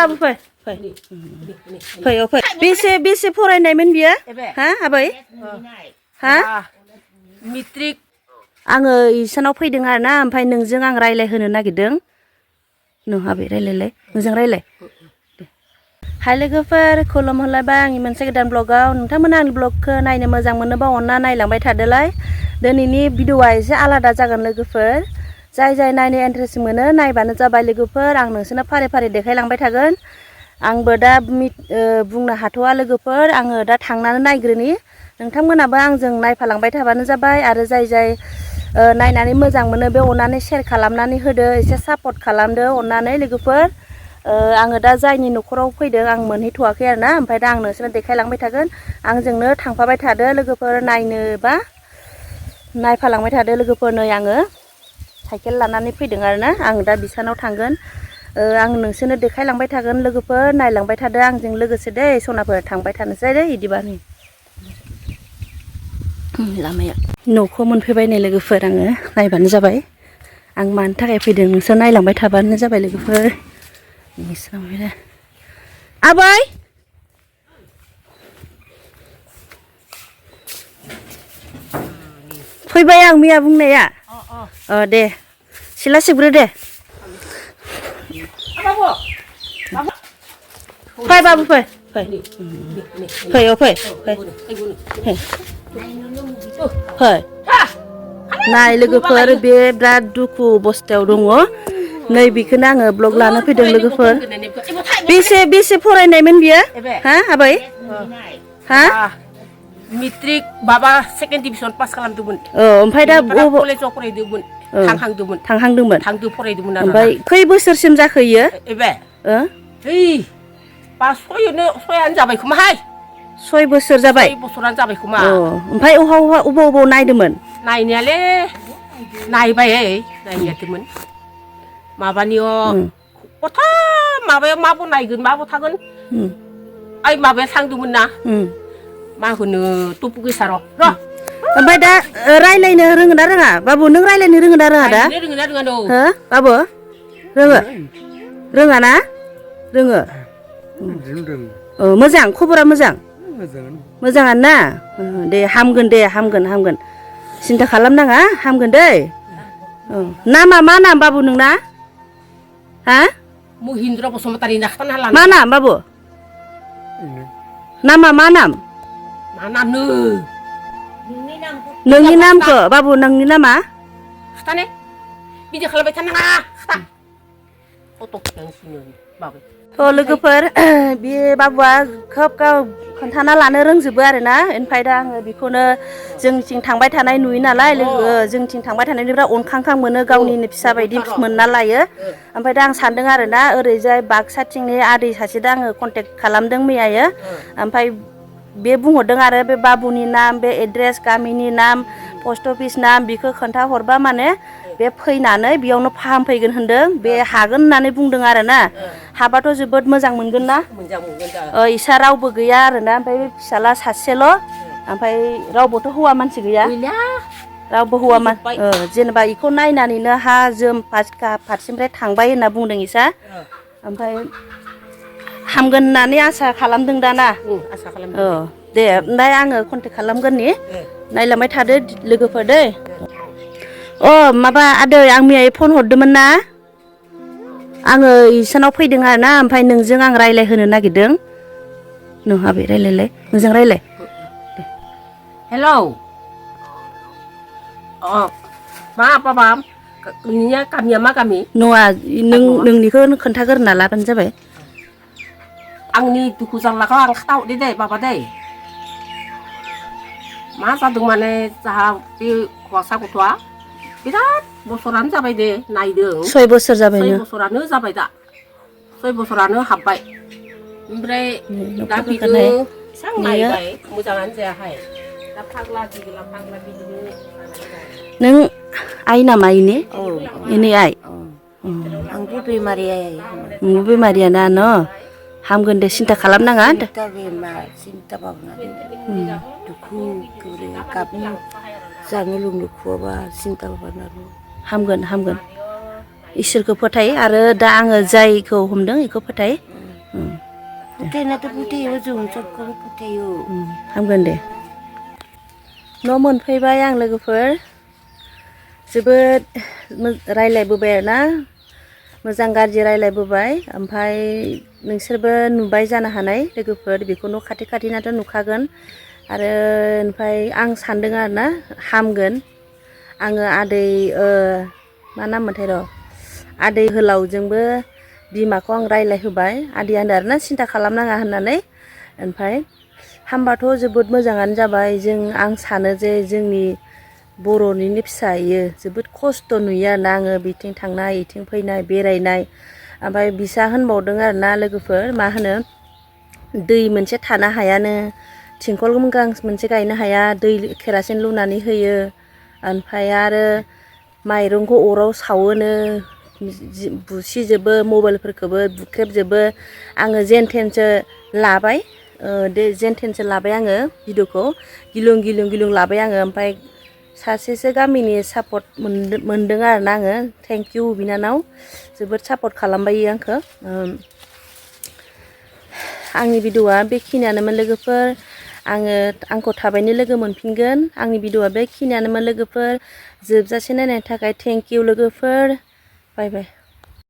बाबु फै फै फै औ फै बेसे फरायनायमोन बियो हा आबै हा मेट्रिक आङो इसानाव फैदों आरो ना ओमफ्राय नोंजों आं रायलायहोनो नागिरदों नों आबै रायलायलाय मोजां रायलाय हाय लोगोफोर खुलुमहरलायबाय आंनि मोनसे गोदान ब्लगाव नोंथांमोना आंनि ब्लगखौ नायनो मोजां मोनोबा अनना नायलांबाय थादोलाय दिनैनि भिडिअआ एसे आलादा जागोन लोगोफोर जाय नायनो इन्टारेस्ट मोनो नायबानो जाबाय लोगोफोर आं नोंसोरनो फारि फारि देखायलांबाय थागोन आंबो दा बुंनो हाथ'वा लोगोफोर आङो दा थांनानै नायग्रोनि नोंथांमोनाबो आंजों नायफालांबाय थाबानो जाबाय आरो जाय नायनानै मोजां मोनो बे अननानै शेयार खालामनानै होदो एसे सापर्ट खालामदो अननानै लोगोफोर आङो दा जायनि न'खराव फैदों आं मोनहैथ'वाखै आरो ना ओमफ्राय दा आं नोंसोरनो देखायलांबाय थागोन आंजोंनो थांफाबाय थादो लोगोफोर नायनोबा नायफालांबाय थादो लोगोफोर नै आङो साइकेल लानानै फैदों आरो ना आं दा बिसानाव थांगोन आं नोंसोरनो देखायलांबाय थागोन लोगोफोर नायलांबाय थादो आंजों लोगोसे दै सनाफोर थांबाय थानोसै दै बिदिबा नै लामाया न'खौ मोनफैबाय नै लोगोफोर आङो नायबानो जाबाय आं मानि थाखाय फैदों नोंसोर नायलांबाय थाबानो जाबाय लोगोफोर आबै फैबाय आं मैया बुंनाया दे सिला सिबग्रो दे फै बाबु फै फै फै औ फै फै फै नाय लोगोफोर बे बिराद दुखु अबस्थायाव दङ नै बेखौनो आङो ब्लग लानो फैदों लोगोफोर बेसे फरायनायमोन बियो हा आबै हा मेट्रिक माबा सेकेन्ड डिभिजन पास खालामदोंमोन ओमफ्राय दा कलेजाव फरायदोंमोन थांहांदोंमोन फरायदोंमोन आरो ओमफ्राय खै बोसोरसिम जाखो इयो सयानो जाबाय खोमाहाय 6 बोसोर जाबाय 6 बोसोरानो जाबाय खोमा ओमफ्राय अबाव नायदोंमोन नायनायाले नायबाय नायनायदोंमोन माबानियाव कथा माबायाव माबो नायगोन माबो थागोन ओइ माबाया थांदोंमोन ना मा होनो टुपुगेसाराव र' ओमफ्राय दा रायलायनो रोङो ना रोङा बाबु नों रायलायनो रोङो ना रोङा दा हो बाबु रोङा ना रोङो मोजां खबरा मोजाङानो ना दे हामगोन सिन्था खालामनाङा हामगोन दै नामा मा नाम बाबु नोंना हा महिन्द्र बसुमतारी मा नाम बाबु नामा मा नाम नोंनि नामखौ बाबु नोंनि नामा खिथाने बिदि खालामबाय थानाङा लोगोफोर बे बाबुआ खोब खोन्थाना लानो रोंजोबो आरोना ओमफ्राय दा आङो बेखौनो जोंनिथिं थांबाय थानाय नुयो नालाय जोंथिं थांबाय थानायनिफ्राय अनखांखां मोनो गावनिनो फिसा बायदि मोनना लायो ओमफ्राय दा आं सानदों आरोना ओरैजाय बाक्साथिंनि आदै सासे दा आङो कन्टेक्ट खालामदों मैयायो ओमफ्राय बे बुंहरदों आरो बे बाबुनि नाम बे एड्रेस गामिनि नाम पस्ट अफिस नाम बेखौ खोन्थाहरबा माने बे फैनानै बेयावनो फाहामफैगोन होनदों बे हागोन होननानै बुंदों आरोना हाबाथ' जोबोद मोजां मोनगोन ना इसा रावबो गैया आरोना ओमफ्राय फिसाला सासेल' ओमफ्राय रावबोथ' हौवा मानसि गैया रावबो हौवा जेनेबा बेखौ नायनानैनो हा जोम फारसेनिफ्राय थांबाय होनना बुंदों इसा ओमफ्राय हामगोन होननानै आसा खालामदों दाना दे ओमफ्राय आङो कन्टेक्ट खालामगोननि नायलांबाय थादो लोगोफोर दै माबा आदै आं मैया फन हरदोंमोन ना आङो इसानाव फैदों आरो ना ओमफ्राय नोंजों आं रायलायहोनो नागिरदों नों आबै रायलायलाय मोजां रायलाय हेलौ मा बाबा नोंनिया गामिया मा गामि नङा नोंनिखौ खोन्थाग्रोना लाबानो जाबाय आंनि दुखु जारलाखौ आं खिथाहरदो दे बाबा दै मा जादों माने जाहा बे हौवासा गथ'आ बिराद बोसोरानो जाबाय दे नायदों 6 बोसोर जाबाय 6 बोसोरानो जाबाय दा 6 बोसोरानो हाबबाय ओमफ्राय दा बिदिनो एसां नायबाय मोजाङानो जायाहाय दा फाग्ला बिदिनो नों आइ नामा इनि इनि आइ आंबो बेमारि बेमारियाना न हामगोन दे सिन्था खालामनाङा सिन्था भाबना दुखु गोब्रे गाबनो जानो लोंनो खुवाबा सिन्था भाबना हामगोन इसोरखौ फोथाय आरो दा आङो जायखौ हमदों बेखौ फोथाय फोथायनायाथ' फोथायो जों सबखौबो फोथायो हामगोन दे न' मोनफैबाय आं लोगोफोर जोबोद रायलायबोबाय आरोना मोजां गाज्रि रायलायबोबाय ओमफ्राय नोंसोरबो नुबाय जानो हानाय लोगोफोर बेखौ न' खाथि खाथिनाथ' नुखागोन आरो ओमफ्राय आं सानदों आरोना हामगोन आङो आदै मा नाम मोनथाय र' आदै होलावजोंबो बिमाखौ आं रायलायहोबाय आदैया होनदों आरोना सिन्था खालामनाङा होननानै ओमफ्राय हामबाथ' जोबोद मोजाङानो जाबाय आं सानो जे जोंनि बर'निनो फिसा इयो जोबोद खस्थ' नुयो आरोना आङो बिथिं थांनाय इथिं फैनाय बेरायनाय ओमफ्राय बिसा होनबावदों आरोना लोगोफोर मा होनो दै मोनसे थानो हायानो थिंखल मोनसे गायनो हाया दै केरासिन लुनानै होयो ओमफ्राय आरो माइरंखौ अराव सावोनो बुसिजोबो मबाइलफोरखौबो बुख्रेबजोबो आङो जेन थेनसो लाबाय जेन थेनसो लाबाय आङो भिडिअखौ गिलुं गिलुं लाबाय आङो ओमफ्राय सासेसो गामिनि सापर्ट मोनदों आरोना आङो थेंक इउ बिनानाव जोबोद सापर्ट खालामबाय आंखौ आंनि भिडिअआ बेखिनियानोमोन लोगोफोर आंखौ थाबैनो लोगो मोनफिनगोन आंनि भिडिअआ बेखिनियानोमोन लोगोफोर जोबजासे नायनायनि थाखाय थेंक इउ लोगोफोर बाय बाय